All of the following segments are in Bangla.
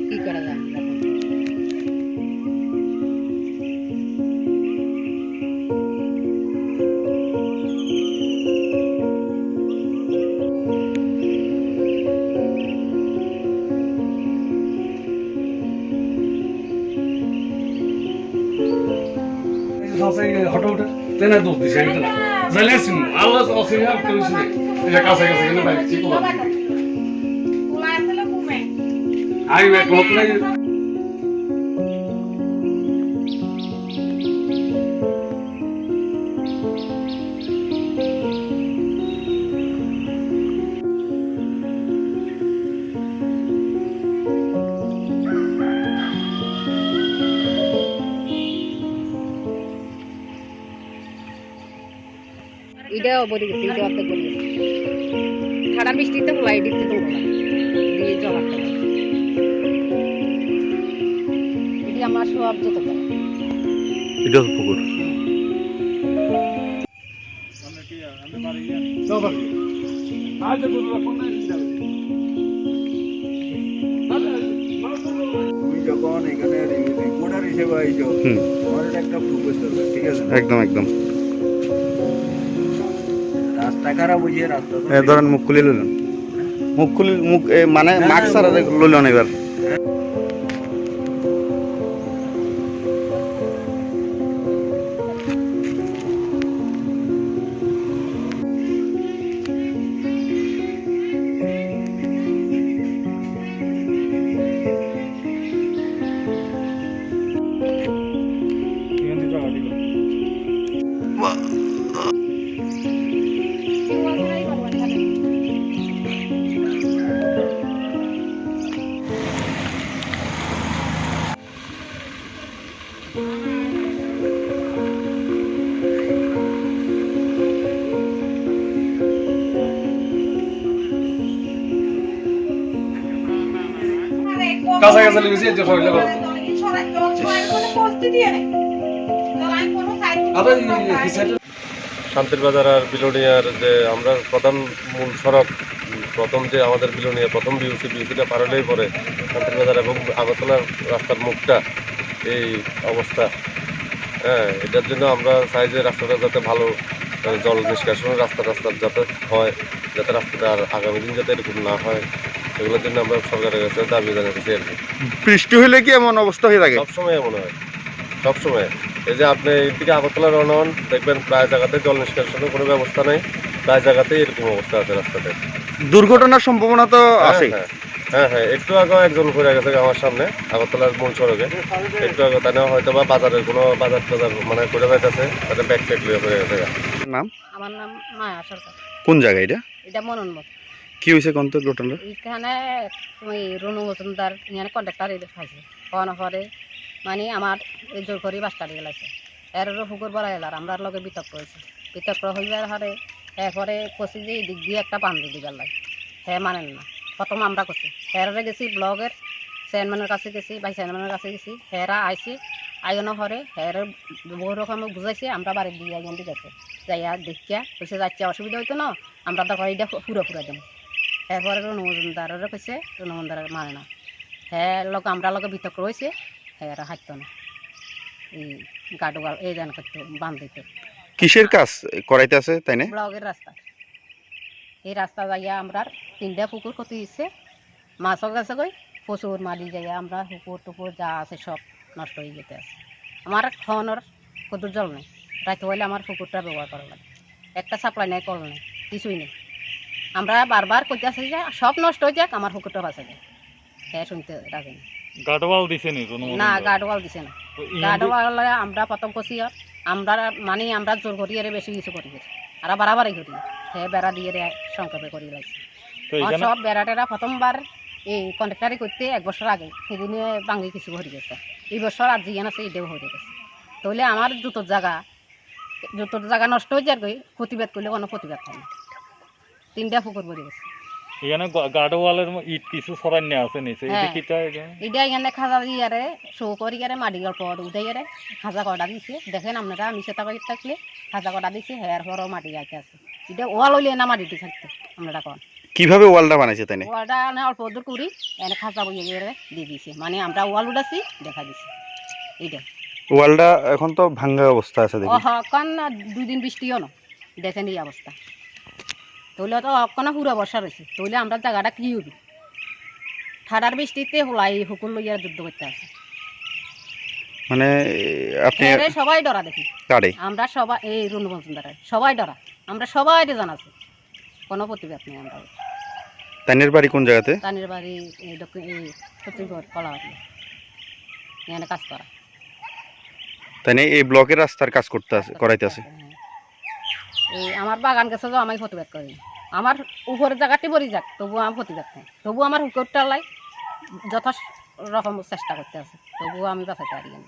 কি করা যায় হঠাৎ তেনা দুধ দিছে জানেন আল্লাহ অসিয়া কইছে এটা কাছে কাছে কেন ভাই ঠিক হবে আই মে কোতলাই এটাও বলে গেছে এটা অর্ধেক বলে গেছে ঠাড়া মিষ্টিতে বলাই দিতে তো দিয়ে জল আটকে এটি আমার সব যত এটা পুকুর তুমি যখন এখানে রিপোর্টার হিসেবে আইছো তোমার একটা প্রুফ আছে ঠিক আছে একদম একদম রাস্তা খারাপ বুঝিয়ে রাস্তা ধরেন মুখ খুলে লইলেন মুখ খুলে মুখ মানে মাস্ক ছাড়া লইলেন এবার কাছে কাছে লেগেছে যে হইলো শান্তির বাজার আর বিলোনিয়ার যে আমরা প্রধান মূল সড়ক প্রথম যে আমাদের বিলোনিয়া প্রথম বিউসিটা পার হলেই পরে শান্তির বাজার এবং আগরতলার রাস্তার মুখটা এই অবস্থা। হ্যাঁ, এটার জন্য আমরা চাই যে রাস্তাটা যাতে ভালো জল নিষ্কাশনের রাস্তা যাতে হয়, যাতে রাস্তাটা আর আগামী দিন যাতে এরকম না হয়, এগুলোর জন্য আমরা সরকারের কাছে দাবি জানাতেছি আর কি। বৃষ্টি হলে কি এমন অবস্থা হয়ে থাকে? সবসময় এমন হয়, সবসময়। এই যে আপনি এদিকে আগরতলা রওনা হন, দেখবেন প্রায় জায়গাতে জল নিষ্কাশনের কোনো ব্যবস্থা নেই, প্রায় জায়গাতেই এরকম অবস্থা আছে রাস্তাতে। দুর্ঘটনার সম্ভাবনা তো আছে। হ্যাঁ, একটু আগে একজন ঘুরে গেছে আমার সামনে আগরতলার মূল সড়কে, একটু আগে তাই হয়তো বা বাজারের কোনো বাজার মানে ঘুরে যাইতেছে, তাদের ব্যাগ ট্যাগ লিয়ে ঘুরে গেছে। নাম? আমার নাম মায়া সরকার। কোন জায়গা এটা? এটা মনোন্মত। কি হয়েছে কোন তো ঘটনা? এখানে তুমি রনু মজুমদার এখানে কন্ট্রাক্টর খাইছে খাওয়ানো পরে মানে আমার জোর করে বাস কাটি গেলাইছে এরও হুকুর বলা এলার আমরা লগে বিতর্ক হয়েছে। বিতর্ক হইবার হারে এরপরে কষি যে দিক দিয়ে একটা বান্ধি দিবার লাগে, হ্যাঁ মানেন না। প্রথম আমরা করছি, হেরে গেছি ব্লগের চেয়ারম্যানের কাছে গেছি, ভাইস চেয়ারম্যানের কাছে গেছি, হেরা আইসি আইনো হরে হেরে বহু রকম বুঝাইছে। আমরা বাড়ির দিয়ে আইন দিয়ে গেছে যাইয়া দেখিয়া কইছে যাচ্ছে অসুবিধা হইতো না, আমরা তো এটা পুরা দেবো। এরপরে রনু মজুমদারেরও কইছে, রনু মজুমদার মানে না, হ্যাঁ লোক আমরা লোকে বিতর্ক রয়েছে, হ্যাঁ এরা হাঁটতো না এই গাডোগাল এই জান করতো বান্ধ দিত। কিসের কাজ করাইতে আছে তাই না? ব্লগের রাস্তা, এই রাস্তা যাইয়া আমরা 3টা পুকুর ক্ষতি হয়েছে, মাছও গেছে গই প্রচুর মারি যাইয়া আমরা পুকুর টুকুর যা আছে সব নষ্ট হয়ে যেতে আছে। আমার খাওয়ানোর কত জল নেই, রাইতে হইলে আমার পুকুরটা ব্যবহার করা লাগে, একটা সাপ্লাই নেই, কল নেই, কিছুই নেই। আমরা বারবার করতে আসি যে সব নষ্ট হয়ে যাক, আমার পুকুরটা বাঁচা যায়, হ্যাঁ শুনতে রাখেন। গাডওয়াল দিছে নি? না গাডওয়াল দিছে না। গাডওয়াল আমরা প্রথম করছি আমরা মানে আমরা জোর করি এর বেশি কিছু করি আর বাড়াবাড়ি করি, হ্যাঁ বেড়া দিয়ে সংক্ষেপে করি লাগছে সব বেড়া টেরা। প্রথমবার এই কন্ট্রাক্টারি করতে 1 বছর আগে সেদিনে বাঙ্গি কিছু হয়ে গেছে, এই বছর আর জিয়ান আছে এটাও হয়ে গেছে। তাহলে আমার জুতোর জায়গা নষ্ট হয়ে যায়, প্রতিবাদ করলে কোনো প্রতিবাদ হয় না। 3টা পুকুর পড়ে গেছে। এখানে গাডওয়ালের ইট কিছু সরাই নিয়ে আছে নিচে, এটা এখানে খাজা দিয়ে শো করি মাটি গল্প উঠে খাজা কটা দিছে, দেখেন আপনারা আমি সেটা করে থাকলে খাজা কটা দিছে, হেয়ার পরও মাটি গাইতে আছে। এটা ওয়াল হইলে না মাটিটি থাকতে আপনারা কন কিভাবে ওয়ালটা বানাইছে তাই না? ওয়ালটা না অল্প দূর করি এনে খাঁচা বইয়ে গিয়ে দিয়ে দিয়েছে, মানে আমরা ওয়াল উঠাচ্ছি দেখা দিছি এইটা। ওয়ালটা এখন তো ভাঙ্গা অবস্থা আছে ও দেখি। হকান 2 দিন বৃষ্টিও না দেখেন এই অবস্থা, তৈলে তো অকনা পুরো বর্ষা রয়েছে, তৈলে আমরা জায়গাটা কি হবি ঠাডার বৃষ্টিতে হোলাই হুকুর লইয়া যুদ্ধ করতে আছে। মানে আপনি এরে সবাই ডরা দেখি, কারে আমরা সবাই এই রুনু মজুমদারের সবাই ডরা, আমরা সবাই জানাচ্ছি, কোনো প্রতিবাদ নেই। আমরা তাইনের বাড়ি কোন জায়গাতে? তানের বাড়ি এই দক্ষিণ এই ছত্রিশগড় কলাবাড়ি এখানে কাজ করা। তাইনে এই ব্লকের রাস্তার কাজ করতে আছে, করাইতে আছে। হ্যাঁ। এই আমার বাগান গেছে যে আমি প্রতিবাদ করি, আমার উপরের জায়গাটি বরি যাক তবুও আমার প্রতিবাদ নেই, তবুও আমার হুকুরটা লাই যথ রকম চেষ্টা করতে আছে, তবুও আমি বাঁচাতে পারি না,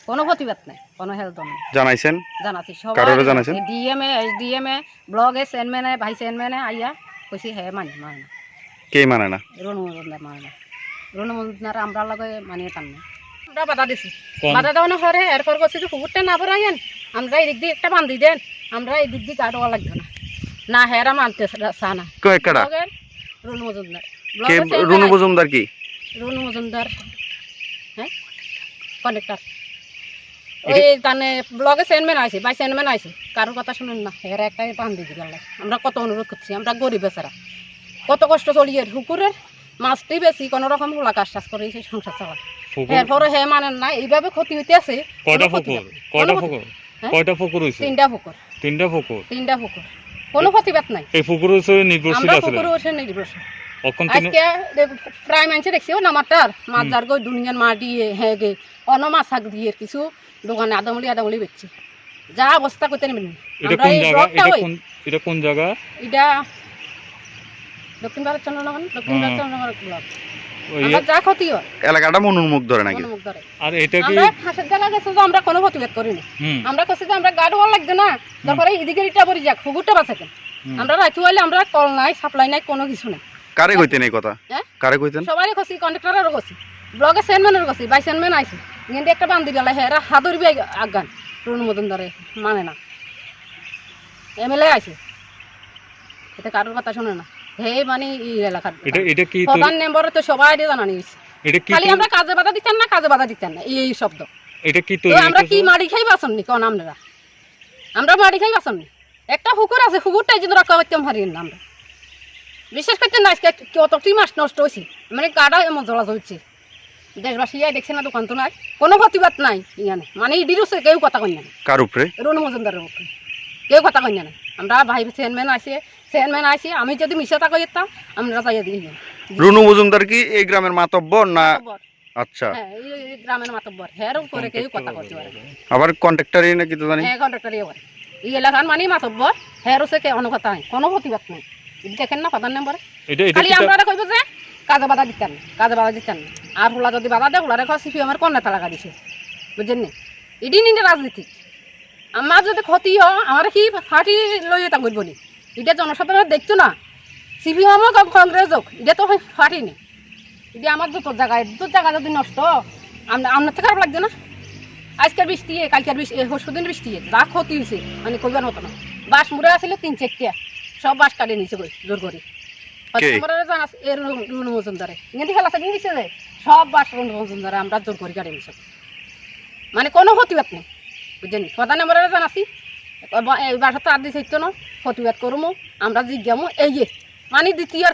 কোনো প্রতিবাদ নেই, কোনো হেল্প নেই। জানাইছেন? জানাচ্ছি কারোরে সবাই জানাইছেন? ডিএমএ এসডিএমএ ব্লগে চেয়ারম্যানে ভাইস চেয়ারম্যানে আইয়া কইছি হ্যাঁ মানে না কে মানে না? রুনু মজুমদার মানে না, রুনু মজুমদার আমরা লগে মানিয়ে টান না, আমরা বাধা দিছি, কোন বাধা দেওয়ানো হরে এরপর করছি যে কুকুরটা না ভরাইয়েন, আমরা এই দিক দিয়ে একটা বান্ধি দেন, আমরা এই দিক দিয়ে গাড় হওয়া লাগবে না, না হেরা মানতে চা না। কে কারা? ব্লগের রুনু মজুমদার, কে ব্লগের রুনু মজুমদার কি? রুনু মজুমদার হ্যাঁ কন্ডাক্টর, ওই তানে ব্লগে চেয়ারম্যান আছে ভাইস চেয়ারম্যান আছে, কারোর কথা শুনেন না, হেরা একটা বান্ধি দিলাম, আমরা কত অনুরোধ করছি, আমরা গরিব বেচারা কত কষ্ট চলিয়ে হুকুরের মাছটি বেশি কোনো রকম হোলা কাজ টাজ করে সেই সংসার চালা, পুকুর এরপরে হে মানেন না, এইভাবে ক্ষতি হইতে আছে। কয়টা পুকুর? কয়টা পুকুর? হ্যাঁ? কয়টা পুকুর হইছে? 3টা পুকুর, 3টা পুকুর। 3টা পুকুর, কোনো প্রতিবাদ নাই। এই পুকুর হচ্ছে নির্ভরশীল আমরা আছে পুকুর বসে নির্ভরশীল, অখন তিনি আজকে প্রায় মানুষ দেখছি ও নামাটার মাছ যার গো দুনিয়ার মা দিয়ে হ্যাঁ গে অন মাছ শাক দিয়ে কিছু দোকানে আদামলি বেচছে, যা অবস্থা করতে নেবেন। এটা কোন জায়গা? এটা কোন জায়গা? এটা দক্ষিণ ভারত চন্দ্রনগর, দক্ষিণ ভারত চন্দ্রনগর ব্লক। ওই আমরা যা ক্ষতি হয় এলাকাটা মনোমুখ ধরে নাকি? মনোমুখ ধরে। আর এটা কি আমরা হাসের জায়গা গেছে যে আমরা কোনো প্রতিবাদ করিনি, হুম আমরা করছি যে আমরা গাড় হওয়া লাগবে না, তারপরে এদিকে ইটা পরি যাক হুগুরটা বাঁচাতেন, আমরা রাখি হইলে আমরা কল নাই সাপ্লাই নাই কোনো কিছু নাই। কারে কইতেন এই কথা? হ্যাঁ? কারে কইতেন? সবারই করছি, কন্ডাক্টরেরও করছি, ব্লগে চেয়ারম্যানের করছি, ভাইস চেয়ারম্যান আইছে, কিন্তু একটা বান্ধি গেলে হেরা হাদরবি আগান রুনু মজুমদারে মানে না, এমএলএ আইছে, এতে কারোর কথা শুনে না, হে মানে এই এলাকার এটা কি প্রধান মেম্বারে তো সবাই জানানি হয়েছে, এটা কি খালি আমরা কাজে বাধা দিতেন না, কাজে বাধা দিতেন না, এই শব্দ। এটা কি তো তৈরি আমরা কি হইতেছে? মাড়ি খাই বাসন নি কোন আমরা, আমরা মাড়ি খাই বাসন নি, একটা হুকুর আছে হুকুরটাই যদি রক্ষা করতে পারি না আমরা, বিশেষ করে না আজকে কতটি মাছ নষ্ট হয়েছে, মানে গাড়া এমন জ্বলা জ্বলছে, দেশবাসী দেখছে না, দোকান তো নাই, কোনো প্রতিবাদ নাই ইয়ানে, মানে ইডিরুসে কেউ কথা কই না, কার উপরে? রুনু মজুমদারের উপরে কেউ কথা কই না, আমরা ভাই চেয়ারম্যান আছে, আমি যদি মিশাতা কই যেতাম আমরা যাইয়া দিই। রুনু মজুমদার কি এই গ্রামের মাতব্বর না? আচ্ছা, হ্যাঁ এই গ্রামের মাতব্বর, হের উপরে কেউ কথা করতে পারে না। আবার কন্ট্রাক্টরই নাকি তো জানি? হ্যাঁ কন্ট্রাক্টর ইয়ে করে, এই এলাকার মানে মাতব্বর, হের হচ্ছে কে অন্য কথা নাই, কোনো প্রতিবাদ নাই, দেখেন না প্রধান মেম্বারে, এটা খালি কি আমরা কইব যে কাজে বাধা দিতেন না, কাজে বাধা দিতেন না, আর হুলা যদি বাধা দেয় হুলারে খাওয়া সিপি আমার কন্যা লাগা দিছে, বুঝছেন নি, এটি নিয়ে রাজনীতি, আমার যদি ক্ষতি হয় আমার কি ফাটি লই এটা করবো নি, এটা জনসাধারণ দেখতো না, সিপি আমার কংগ্রেস হোক, এটা তো ফাটি নেই, এটা আমার দুটো জায়গা যদি নষ্ট আপনার থেকে খারাপ লাগছে না, আজকের বৃষ্টি কালকের বৃষ্টি পরশুদিন বৃষ্টি যা ক্ষতি হয়েছে মানে কইবার মতো না, বাস মুড়ে আসলে 3-4টা সব বাস কাটিয়ে নিয়েছে জোর করে, রুনু মজুমদারে ইংরেজি খেলা সেদিন দিচ্ছে যে সব বাস রুনু মজুমদারে আমরা জোর করে কাটিয়ে নিয়েছি, মানে কোনো প্রতিবাদ নেই, বুঝছেন, প্রধান আমরা জানাচ্ছি এই বাসাতে আর দিচ্ছে না, প্রতিবাদ করবো আমরা জিজ্ঞামো এই যে মানে দ্বিতীয়